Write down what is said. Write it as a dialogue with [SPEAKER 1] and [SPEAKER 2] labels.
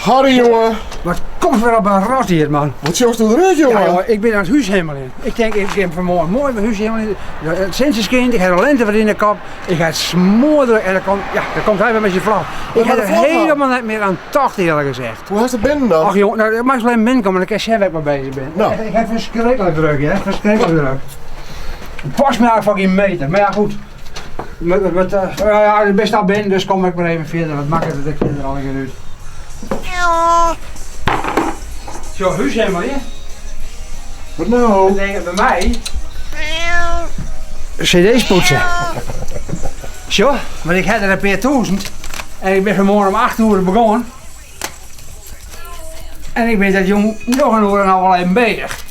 [SPEAKER 1] Harry, jongen.
[SPEAKER 2] Wat komt weer op een rat hier, man?
[SPEAKER 1] Wat zoals doe eruit, jongen?
[SPEAKER 2] Ja, jongen, ik ben aan het huis helemaal in. Ik denk, ik heb vanmorgen mooi mijn huis helemaal in. Sinds is kind, ik heb een lente wat in de kop. Ik ga het smoorderen en dan komt hij weer met zijn vlag. Ik heb er helemaal niet meer aan tacht, eerlijk gezegd.
[SPEAKER 1] Hoe is het binnen dan?
[SPEAKER 2] Ach jongen, nou, ik mag alleen binnenkomen, dan kan je zien waar ik mee bezig ben.
[SPEAKER 1] Nou.
[SPEAKER 2] Ik heb verschrikkelijk druk, hè? Verschrikkelijk druk. Pas me eigenlijk een meter, maar ja goed. Ja, ik ben al binnen, dus kom ik maar even verder. Wat makkelijker dat ik er al in uit. Zo, huis helemaal in.
[SPEAKER 1] Wat nou?
[SPEAKER 2] Ik denk bij mij. CD's poetsen. Zo, maar ik had er een paar 1000. En ik ben vanmorgen om 8 uur begonnen. En ik ben dat jong nog een uur en al wel even bezig.